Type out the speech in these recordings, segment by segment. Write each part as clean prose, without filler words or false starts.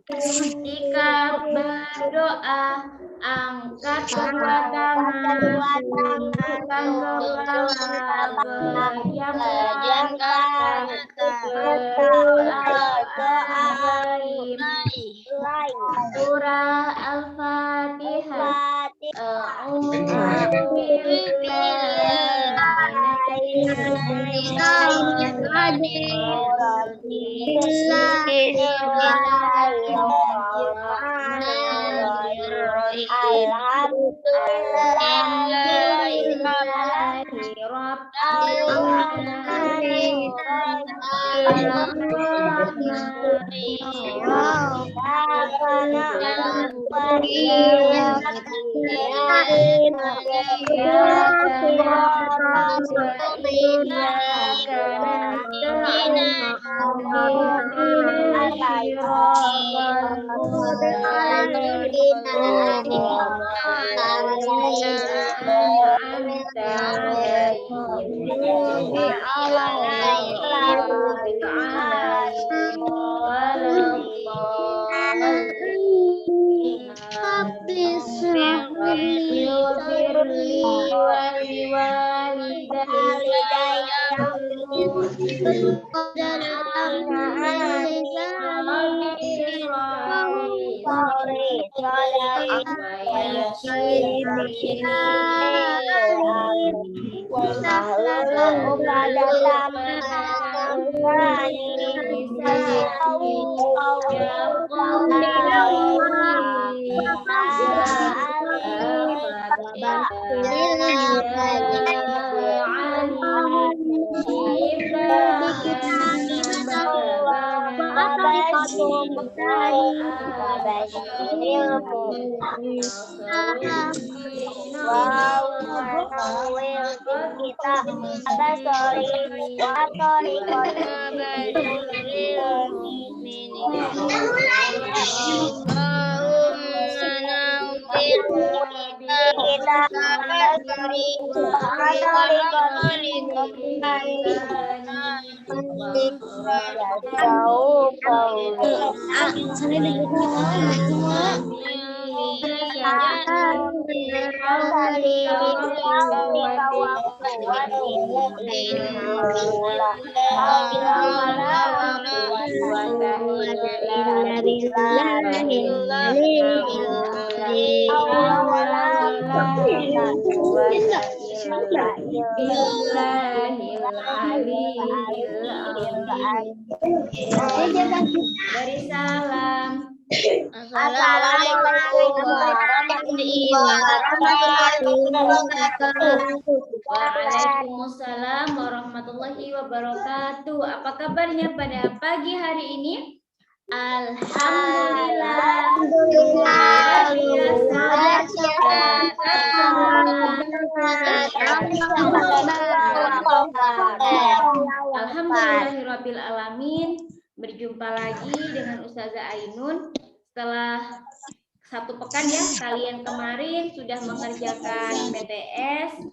Ketika berdoa, angkat kedua tangan, tundukkan kepala, pejamkan mata, berdoa al-Rahim. Surah Al-Fatihah. A'udzu Beri salam. Assalamualaikum warahmatullahi wabarakatuh. Waalaikumsalam warahmatullahi wabarakatuh. Apa kabarnya pada pagi hari ini? Alhamdulillah. Alhamdulillahirabbil alamin. Berjumpa lagi dengan Ustazah Ainun setelah 1 pekan ya. Kalian kemarin sudah mengerjakan PTS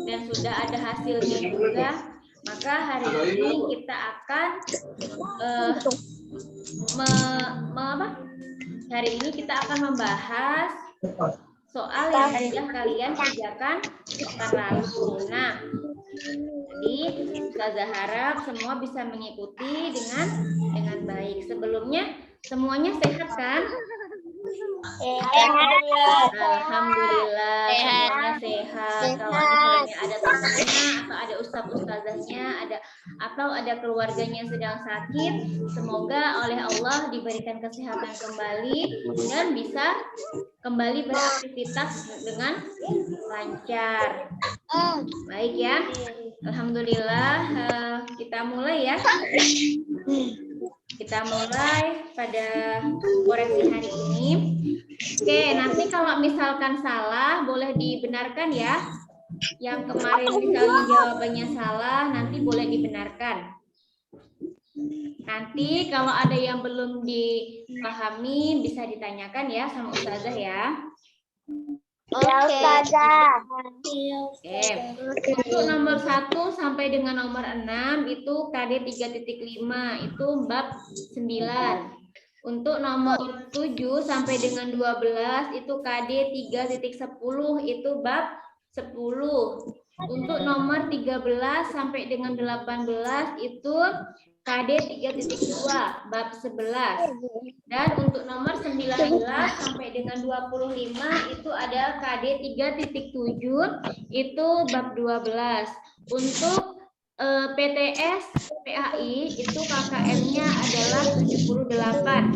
dan sudah ada hasilnya juga. Maka hari ini kita akan hari ini kita akan membahas soal yang sudah kalian kerjakan pekan lalu. Nah, jadi Ustazah harap semua bisa mengikuti dengan baik. Sebelumnya semuanya sehat kan? Alhamdulillah semuanya sehat. Kalau misalnya ada temannya atau ada ustazahnya, atau ada keluarganya yang sedang sakit, semoga oleh Allah diberikan kesehatan kembali dan bisa kembali beraktivitas dengan lancar. Baik ya. Alhamdulillah, kita mulai ya. Kita mulai pada koreksi hari ini. Oke, nanti kalau misalkan salah boleh dibenarkan ya. Yang kemarin misalnya jawabannya salah, nanti boleh dibenarkan. Nanti kalau ada yang belum dipahami bisa ditanyakan ya sama Ustazah ya. Ustazah. Oke. Untuk nomor 1 sampai dengan nomor 6 itu KD 3.5 itu bab 9. Untuk nomor 7 sampai dengan 12 itu KD 3.10 itu bab 10. Untuk nomor 13 sampai dengan 18 itu KD 3.2 bab 11. Dan untuk nomor 19 sampai dengan 25 itu ada KD 3.7 itu bab 12. Untuk PTS PAI itu KKM-nya adalah 78.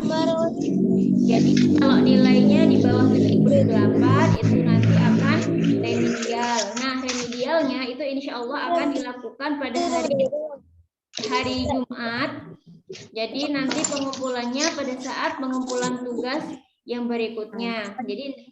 Jadi kalau nilainya di bawah 78 itu nanti akan remedial. Nah, remedialnya itu insya Allah akan dilakukan pada hari Jumat. Jadi nanti pengumpulannya pada saat pengumpulan tugas yang berikutnya. Jadi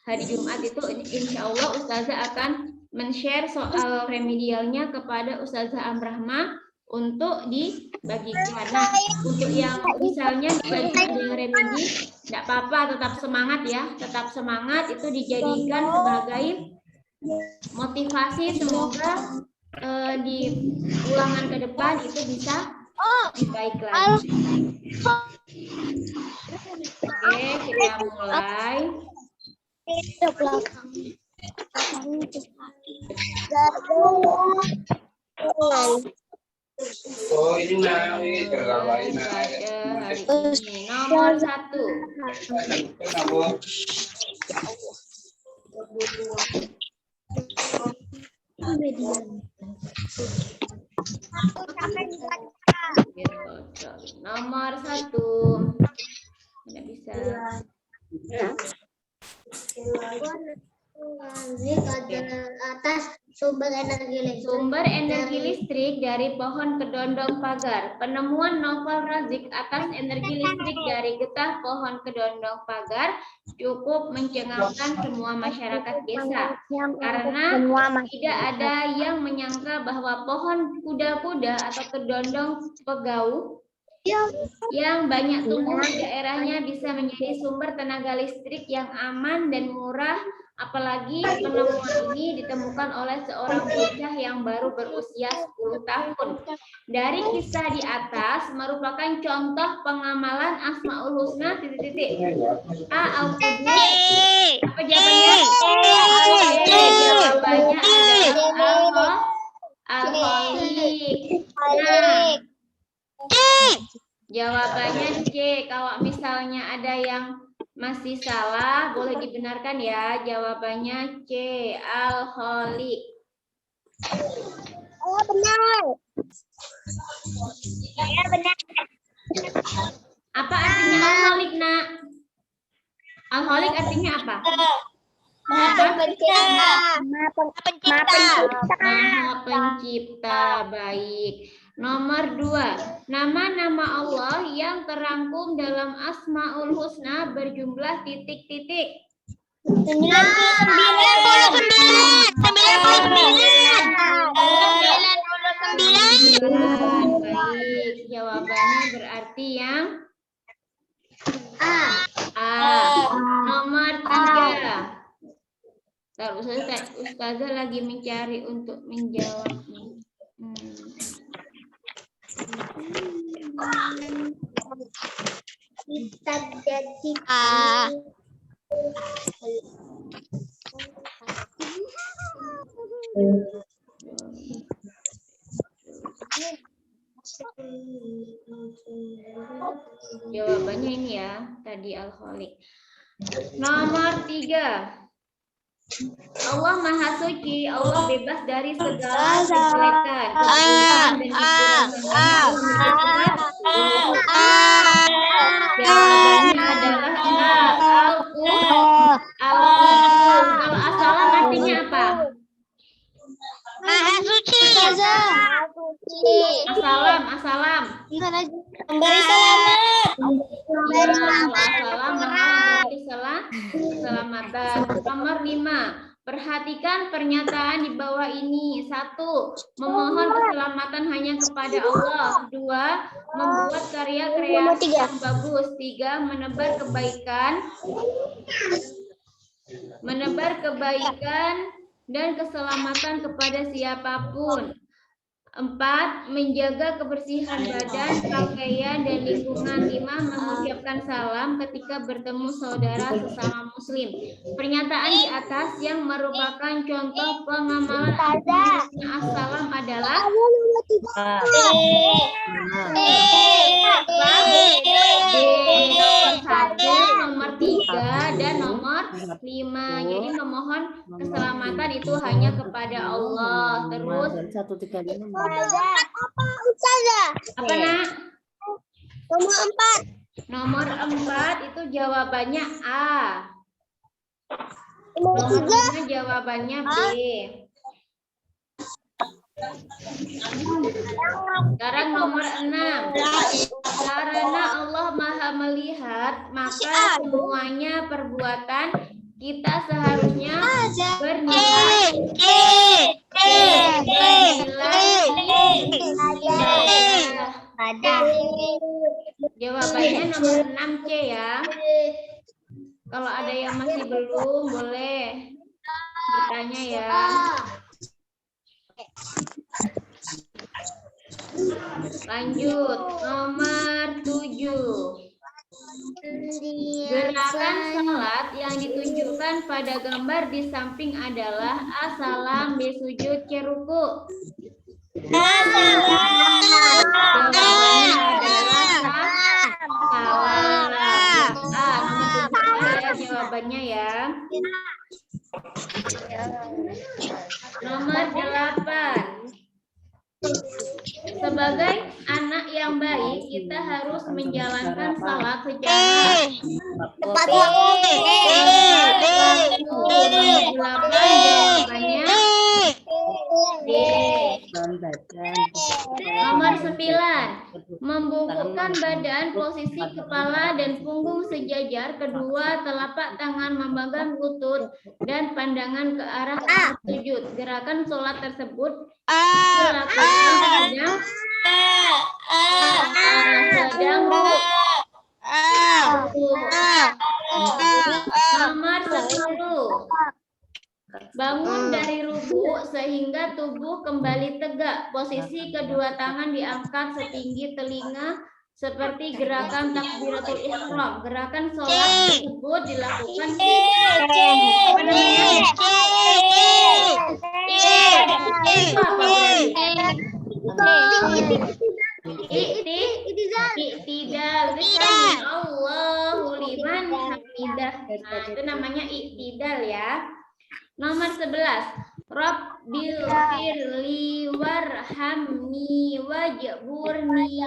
hari Jumat itu insya Allah Ustazah akan men-share soal remedialnya kepada Ustazah Amrahma untuk dibagikan. Nah, untuk yang misalnya dibagikan dengan remedi, tidak apa-apa, tetap semangat ya, tetap semangat, itu dijadikan sebagai motivasi, semoga di ulangan ke depan itu bisa lebih baik lagi. Oke, kita mulai. Oh ini naik tergawain Nomor 1. Nomor 1. Tidak bisa. Atas sumber energi listrik. Sumber energi listrik dari pohon kedondong pagar. Penemuan Novel Razik atas energi listrik dari getah pohon kedondong pagar cukup mencengangkan semua masyarakat desa. Karena tidak ada yang menyangka bahwa pohon kuda-kuda atau kedondong pegau yang banyak tumbuh di daerahnya bisa menjadi sumber tenaga listrik yang aman dan murah, apalagi penemuan ini ditemukan oleh seorang bocah yang baru berusia 10 tahun. Dari kisah di atas merupakan contoh pengamalan Asmaul Husna A. Al-Qudus. Apa jawabannya? Jawabannya adalah Al-Khaliq. Nah, jawabannya C. Kalau misalnya ada yang masih salah, boleh dibenarkan ya. Jawabannya C. Al-Khaliq. Oh, benar. Saya benar. Apa artinya Al-Khaliq, Nak? Al-Khaliq artinya apa? Maha Pencipta. Baik. Nomor 2. Nama-nama Allah yang terangkum dalam Asmaul Husna berjumlah titik-titik. 99. Baik, jawabannya berarti yang A. Nomor 3. Ustazah lagi mencari untuk menjawabnya. Kita jadi Jawabannya ini ya, tadi Al-Khaliq. Nomor 3. Allah Maha Suci, Allah bebas dari segala kejelekan, kekurangan dan jawabannya adalah Al-Qudus. Kalau as-salam artinya apa? Maha Suci. Assalam. Memberi selamat. Assalam memberi keselamatan. Nomor 5. Perhatikan pernyataan di bawah ini. 1. Memohon keselamatan hanya kepada Allah. 2. Membuat karya kreasi yang bagus. 3. Menebar kebaikan dan keselamatan kepada siapapun. 4. Menjaga kebersihan badan, pakaian, dan lingkungan. 5. Mengucapkan salam ketika bertemu saudara sesama muslim. Pernyataan di atas yang merupakan contoh pengamalan assalam adalah nomor 1, nomor 3, dan nomor 5. Jadi memohon keselamatan itu hanya kepada Allah. Terus 1, 3, 5. Apa Ustazah? apa nak? Nomor 4. Nomor 4 itu jawabannya A. Nomor Nomor 3. 5 jawabannya B. Sekarang nomor 6. Karena Allah Maha melihat, maka semuanya perbuatan kita seharusnya bernilai Jawabannya nomor 6 C ya. Kalau ada yang masih belum, boleh bertanya ya. Lanjut, nomor 7. Gerakan salat yang ditunjukkan pada gambar di samping adalah A-salam, B sujud, C ruku. Jawabannya adalah salam. Nomor 7 ya jawabannya ya. Nomor 8. Sebagai anak yang baik, kita harus menjalankan salat secara tepat waktu. Jawabannya D. Nomor 9. Membungkukkan badan, posisi kepala dan punggung sejajar, kedua telapak tangan memegang lutut dan pandangan ke arah tempat sujud. Gerakan sholat tersebut dilakukan sedang Nomor 10. Bangun dari rukuk sehingga tubuh kembali tegak. Posisi kedua tangan diangkat setinggi telinga seperti gerakan takbiratul ihram. Gerakan sholat tersebut dilakukan Iktidal. Allahu liman hamidah. Nah, itu namanya iktidal ya. Nomor 11. Rabbil firli warhamni wajburni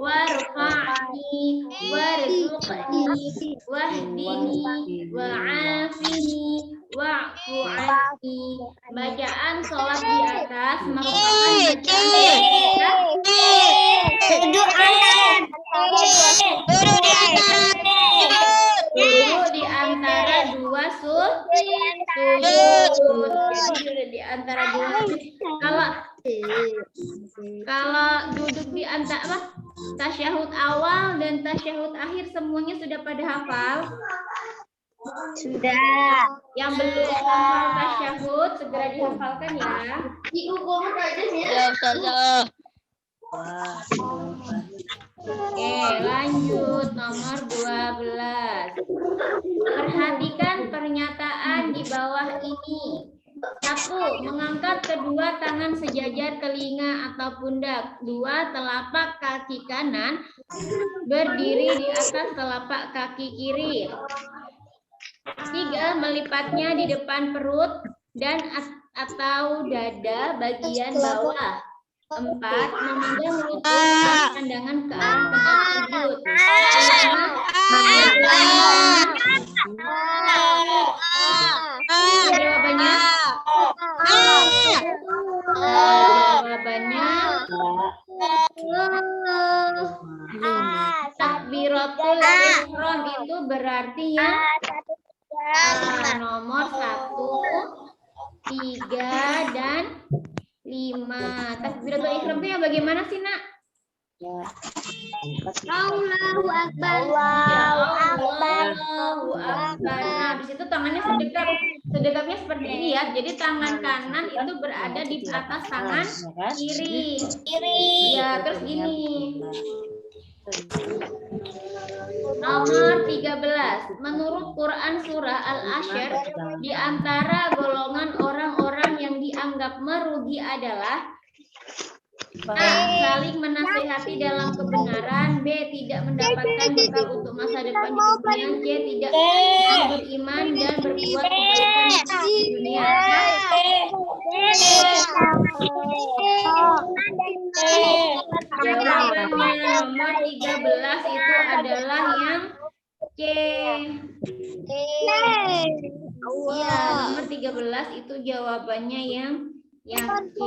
warfa'ni warzuqni wahdini wa'afini wa'fu anni. Bacaan sholat di atas merupakan di antara dua sujud. Jadi di antara dua kalau duduk di antara tasyahud awal dan tasyahud akhir semuanya sudah pada hafal? Sudah. Yang belum hafal tasyahud segera dihafalkan ya. Oke, lanjut nomor 12. Perhatikan pernyataan di bawah ini. 1. Mengangkat kedua tangan sejajar telinga atau pundak. 2. Telapak kaki kanan berdiri di atas telapak kaki kiri. 3. Melipatnya di depan perut dan atau dada bagian bawah. 4. Memegang lutut dan pandangan ke arah tempat sujud. 5. Jawabannya? Jawabannya takbiratul ihram itu berarti ya nomor 1, 3, dan 5. Takbiratul ihram itu yang bagaimana sih, Nak? Allahu Akbar. Allahu Akbar. Nah, di situ tangannya Sedekapnya seperti ini ya. Jadi tangan kanan itu berada di atas tangan kiri. Ya, terus gini. Nomor 13. Menurut Quran surah Al-Asyr, di antara golongan orang-orang yang dianggap merugi adalah A. Saling menasehati dalam kebenaran. B. Tidak mendapatkan bekal untuk masa depan di dunia. C. Tidak beriman dan berbuat kebaikan di dunia. Jawabannya nomor 13 itu adalah yang C. Iya, nomor 13 itu jawabannya yang C.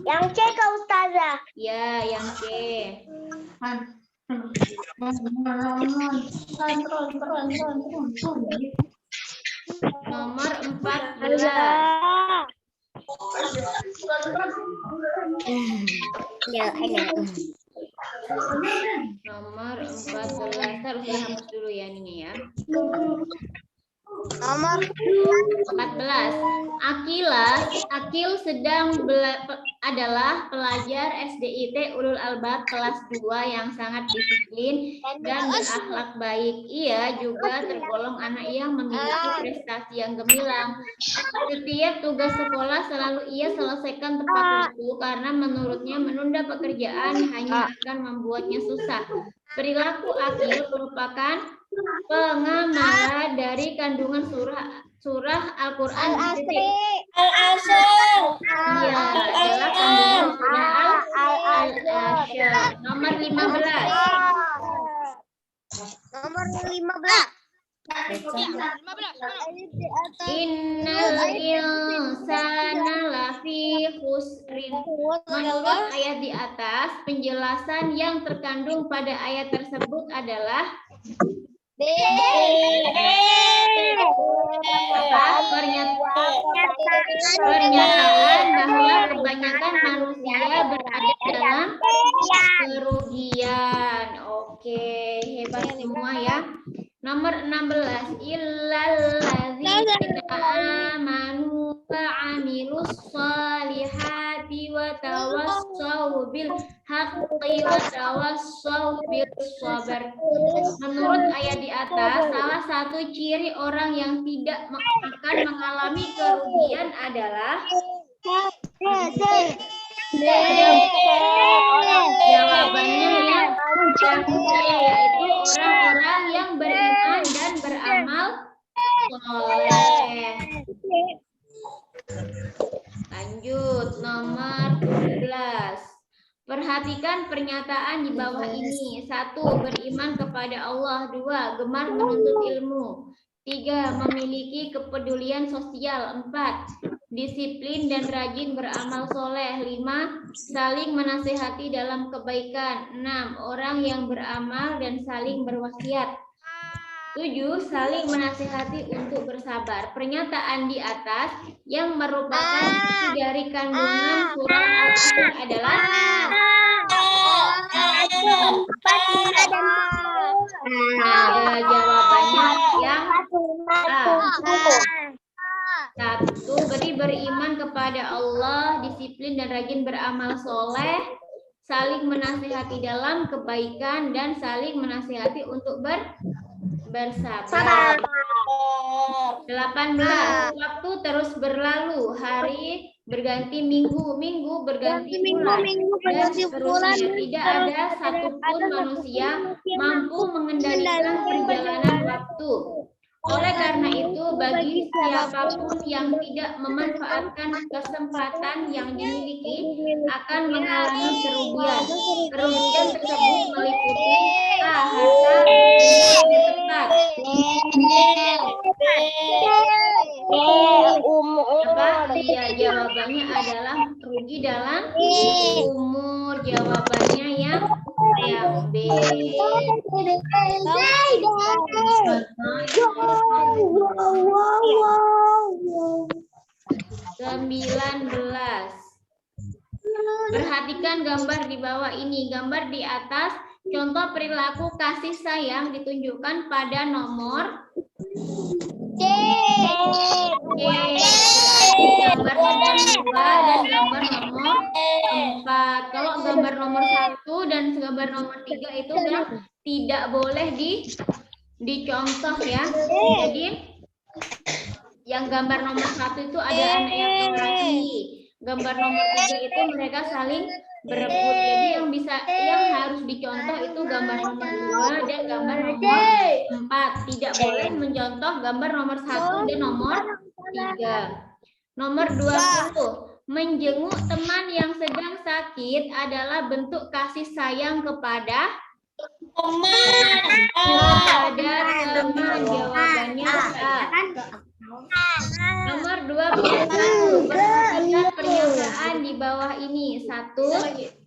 Yang C Kak Ustazah. Ya, yang C. Nomor 14. Nomor 14 harus dihapus dulu ya ini ya. Nomor 14. Akil sedang adalah pelajar SDIT Ulul Albab kelas 2 yang sangat disiplin dan berakhlak baik. Ia juga tergolong anak yang memiliki prestasi yang gemilang. Setiap tugas sekolah selalu ia selesaikan tepat waktu karena menurutnya menunda pekerjaan hanya akan membuatnya susah. Perilaku Akil merupakan pengamara dari kandungan surah Al-Quran. Al-Asyr. Iya, adalah kandungan surah Al-Asyr. Nomor 15. Nomor 15. Innal insana lafi khusrin. Menurut ayat di atas, penjelasan yang terkandung pada ayat tersebut adalah pernyataan bahwa kebanyakan manusia berada dalam kerugian. Oke, hebat semua ya. Nomor 16. Illalladzina amanu wa amilus solihati wa tawassaw bil haqqi wa tawassaw bis sabr. Menurut ayat di atas, salah satu ciri orang yang tidak akan mengalami kerugian adalah jawabannya yang yaitu orang-orang yang beriman dan beramal soleh. Lanjut, nomor 17. Perhatikan pernyataan di bawah ini. 1. Beriman kepada Allah. 2. Gemar menuntut ilmu. 3. Memiliki kepedulian sosial. 4. Disiplin dan rajin beramal soleh. 5. Saling menasehati dalam kebaikan. 6. Orang yang beramal dan saling berwasiat. 7. Saling menasehati untuk bersabar. Pernyataan di atas yang merupakan isi dari kandungan surah Al-Asyr adalah jawabannya yang A. 1. Beriman kepada Allah, disiplin dan rajin beramal soleh, saling menasihati dalam kebaikan, dan saling menasihati untuk bersabar. 18. Waktu terus berlalu, hari berganti minggu, minggu berganti bulan, dan seterusnya. Tidak ada satupun manusia mampu mengendalikan perjalanan waktu. Oleh karena itu, bagi siapapun yang tidak memanfaatkan kesempatan yang dimiliki akan mengalami kerugian. Kerugian tersebut meliputi A. Harta tempat. Ya, jawabannya adalah rugi dalam umur. Jawabannya yang B. 19. Perhatikan gambar di bawah ini. Gambar di atas contoh perilaku kasih sayang ditunjukkan pada nomor C. C. Gambar nomor 2 dan gambar nomor 4. Kalau gambar nomor 1 dan gambar nomor 3 itu udah tidak boleh dicontoh ya. Jadi yang gambar nomor 1 itu ada anak yang laki. Gambar nomor 3 itu mereka saling berebut. Jadi yang harus dicontoh itu gambar nomor 2 dan gambar nomor 4. Tidak boleh mencontoh gambar nomor 1 dan nomor 3. Nomor 20. Menjenguk teman yang sedang sakit adalah bentuk kasih sayang kepada teman. Jawabannya A. Nomor 21. Perhatikan pernyataan di bawah ini. 1.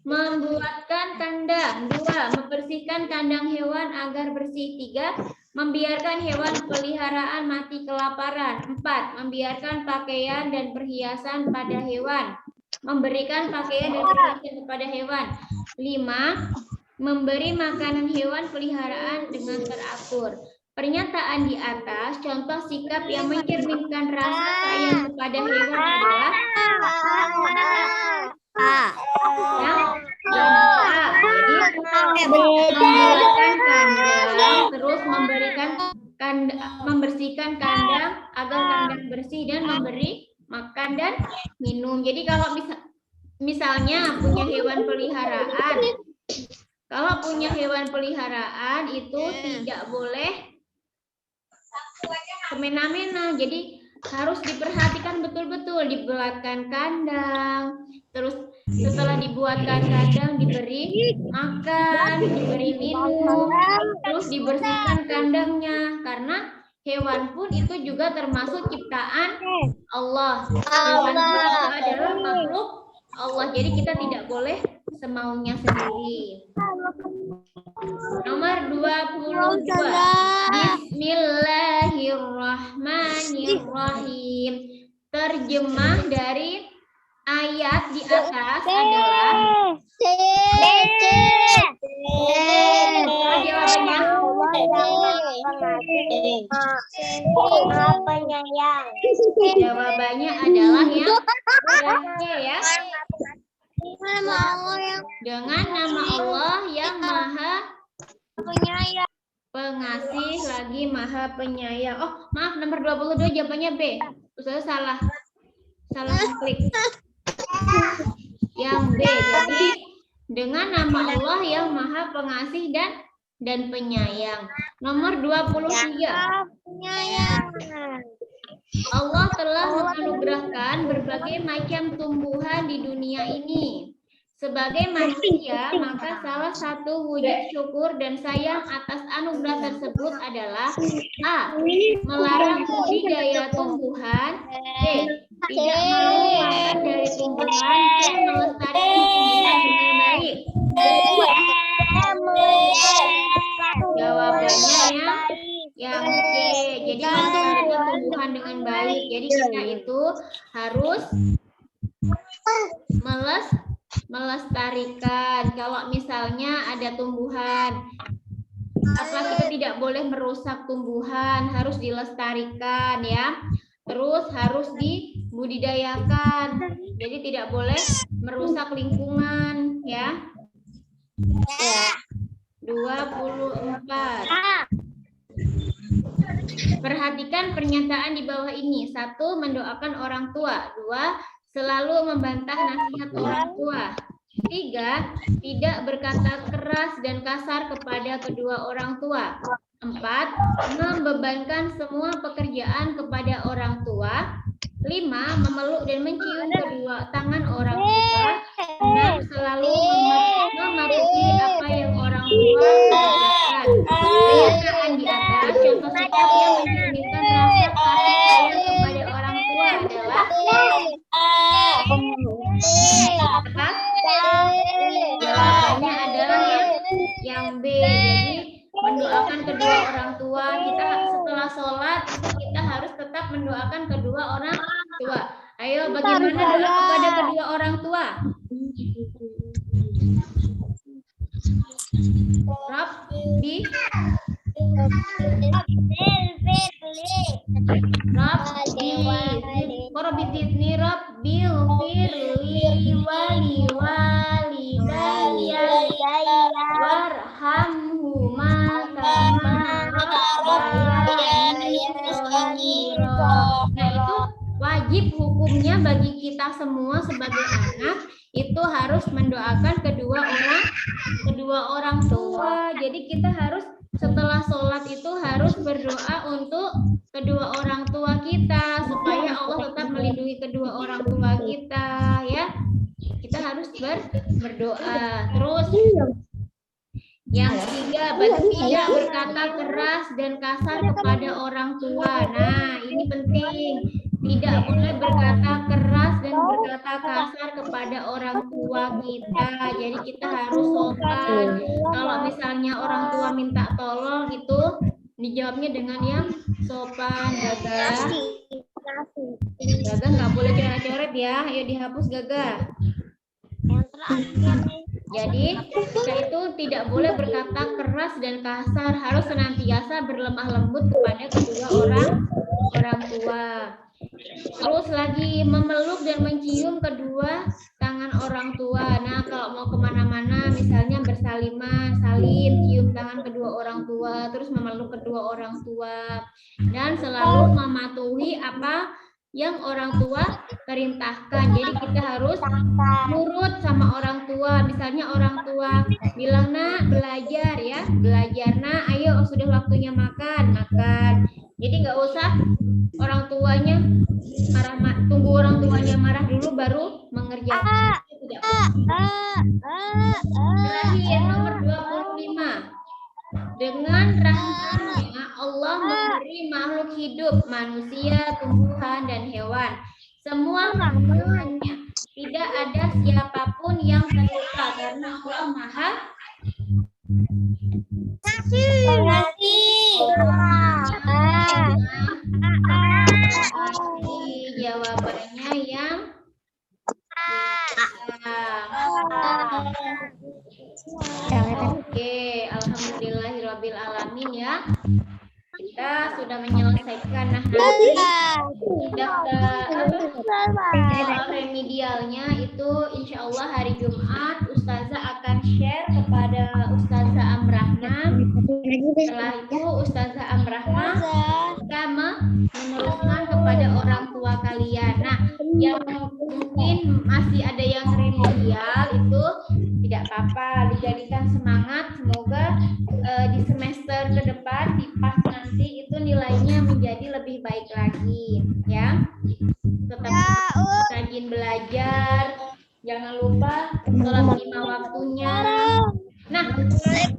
Membuatkan kandang. 2. Membersihkan kandang hewan agar bersih. 3. Membiarkan hewan peliharaan mati kelaparan. 4. Membiarkan pakaian dan perhiasan pada hewan. Memberikan pakaian dan perhiasan kepada hewan. 5. Memberi makanan hewan peliharaan dengan teratur. Pernyataan di atas, contoh sikap yang mencerminkan rasa sayang kepada hewan adalah A. Yang A. Jadi membuatkan kandang, terus membersihkan kandang agar kandang bersih dan memberi makan dan minum. Jadi kalau misalnya punya hewan peliharaan, kalau punya hewan peliharaan itu tidak boleh semena-mena, jadi harus diperhatikan betul-betul, dibuatkan kandang, terus setelah dibuatkan kandang diberi makan, diberi minum, terus dibersihkan kandangnya, karena hewan pun itu juga termasuk ciptaan Allah. Hewan pun itu adalah makhluk Allah, jadi kita tidak boleh semaunya sendiri. Nomor 22. Bismillahirrahmanirrahim. Terjemah dari ayat di atas adalah jawabannya. Jawabannya adalah yang C ya. Dengan nama Allah yang Maha Pengasih lagi Maha Penyayang. Oh, maaf, nomor 22 jawabannya B. Ustaz salah klik. Yang B. Jadi dengan nama Allah yang Maha Pengasih dan Penyayang. Nomor 23. Allah telah menganugerahkan berbagai macam tumbuhan di dunia ini. Sebagai manusia, maka salah satu wujud syukur dan sayang atas anugerah tersebut adalah A. Melarang budidaya tumbuhan. B. Tidak mau makan dari tumbuhan. C. Melestarikan tumbuhan dengan baik. Jawabannya yang C. Jadi melestarikan tumbuhan dengan baik. Jadi kita itu harus melestarikan. Kalau misalnya ada tumbuhan, kita tidak boleh merusak tumbuhan, harus dilestarikan ya. Terus harus dibudidayakan. Jadi tidak boleh merusak lingkungan ya. 24. Perhatikan pernyataan di bawah ini. 1. Mendoakan orang tua. 2. Selalu membantah nasihat orang tua. 3. Tidak berkata keras dan kasar kepada kedua orang tua. 4. Membebankan semua pekerjaan kepada orang tua. 5. Memeluk dan mencium kedua tangan orang tua. 6. Selalu mematuhi apa yang orang tua kerjakan. Pernyataan di atas, contoh sikap yang mencerminkan rasa kasih sayang kepada orang tua adalah apa? Jawabannya adalah yang B. Jadi mendoakan kedua orang tua. Kita setelah sholat kita harus tetap mendoakan kedua orang tua. Ayo, bagaimana doa kepada kedua orang tua? Rabbi Rabbi Rabbil firli wali walidayya warhamhuma kama rabbayani shaghira. Nah, itu wajib hukumnya bagi kita semua sebagai anak itu harus mendoakan kedua orang tua. Jadi kita harus setelah sholat itu harus berdoa untuk kedua orang tua kita supaya Allah tetap melindungi kedua orang tua kita, ya. Kita harus berdoa. Terus yang ketiga, tidak berkata keras dan kasar kepada orang tua. Nah, ini penting. Tidak boleh berkata keras dan berkata kasar kepada orang tua kita. Jadi kita harus sopan. Kalau misalnya orang tua minta tolong itu dijawabnya dengan yang sopan. Gaga nggak boleh coret-coret ya. Ayo dihapus Gaga. Jadi kita itu tidak boleh berkata keras dan kasar. Harus senantiasa berlemah lembut kepada kedua orang tua. Terus lagi memeluk dan mencium kedua tangan orang tua. Nah, kalau mau kemana-mana, misalnya bersaliman, salim, cium tangan kedua orang tua, terus memeluk kedua orang tua, dan selalu mematuhi apa yang orang tua perintahkan. Jadi kita harus nurut sama orang tua. Misalnya orang tua bilang, nak belajar ya, belajar nak, ayo sudah waktunya makan. Jadi nggak usah orang tuanya marah, tunggu orang tuanya marah dulu baru mengerjakan. Tidak Terakhir nomor 25. Dengan rahmatnya Allah memberi makhluk hidup, manusia, tumbuhan, dan hewan. Semua makhluknya. Tidak ada siapapun yang serupa karena Allah Maha jawabannya yang Oke, alhamdulillahirabbil alamin ya. Kita sudah menyelesaikan. Nah, nanti daftar remedialnya itu insya Allah hari Jumat Ustazah akan share kepada Ustazah Amrahna. Setelah itu Ustazah Amrahna akan meneruskan kepada orang tua kalian. Nah, yang mungkin masih ada yang remedial itu tidak apa-apa, dijadikan semangat. Semoga di semester ke depan di pas nanti itu nilainya menjadi lebih baik lagi ya. Tetap rajin belajar, jangan lupa sholat 5 waktunya. Nah,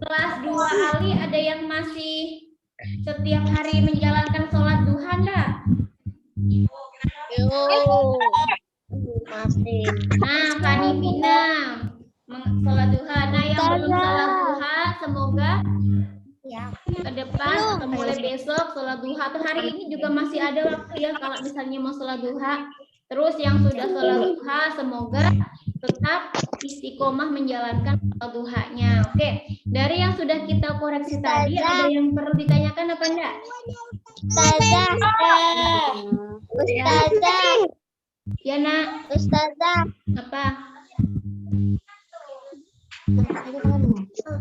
kelas 2 Ali ada yang masih setiap hari menjalankan sholat duha enggak? Masih. Nah, Fani Bina sholat duha. Nah, yang belum sholat duha semoga ke depan atau mulai besok sholat duha atau hari ini juga masih ada waktu ya kalau misalnya mau sholat duha. Terus yang sudah sholat duha semoga tetap istiqomah menjalankan sholat duhanya. Oke, dari yang sudah kita koreksi tadi ada yang perlu ditanyakan apa enggak? Ustazah. Ya nak. Ustazah. Apa?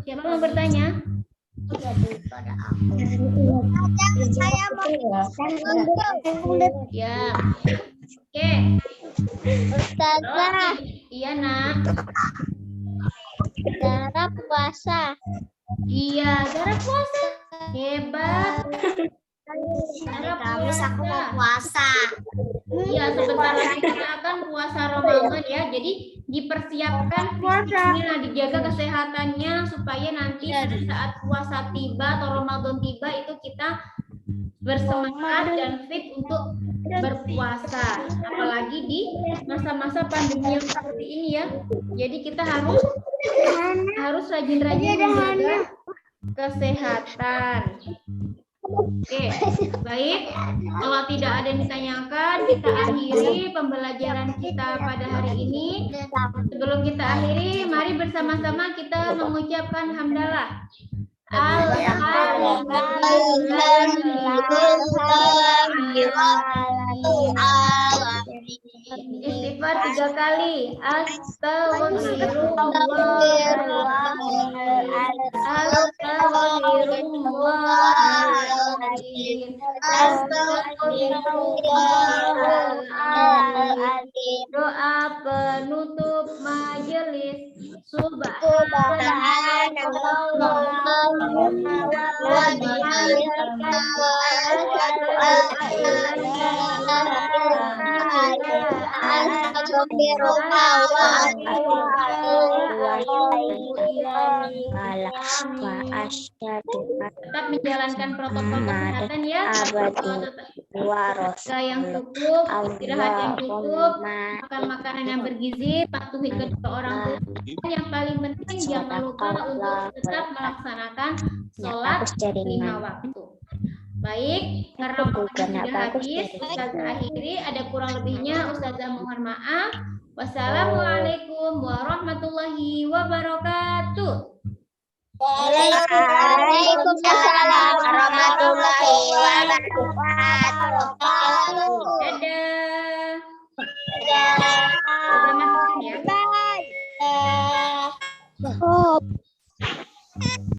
Siapa mau bertanya? Saya mau Ya. Oke. Ustazah, Iya nak. cara puasa. Iya, cara puasa. Hebat. Kamis aku mau puasa. Iya, sebentar lagi kita akan puasa Ramadan ya. Jadi dipersiapkan fisiknya, dijaga kesehatannya supaya nanti pada saat puasa tiba atau Ramadan tiba itu kita bersemangat dan fit untuk berpuasa. Apalagi di masa-masa pandemi yang seperti ini ya. Jadi kita harus rajin-rajin menjaga kesehatan. Oke, baik. Kalau tidak ada yang ditanyakan, kita akhiri pembelajaran kita pada hari ini. Sebelum kita akhiri, mari bersama-sama kita mengucapkan hamdalah. Istighfar 3 kali. Astagfirullahaladzim. Doa penutup majelis. Tetap menjalankan protokol kesehatan ya. Yang cukup, istirahat yang cukup, makan makanan yang bergizi, patuhi kedua orang tua. Yang paling penting jangan lupa untuk tetap melaksanakan sholat 5 waktu. Baik, karena waktu sudah habis, Ustazah akhiri. Ada kurang lebihnya, Ustazah mohon maaf. Wassalamualaikum warahmatullahi wabarakatuh. Waalaikumsalam warahmatullahi wabarakatuh. Dadah. Dadah. Selamat makan ya. Bye.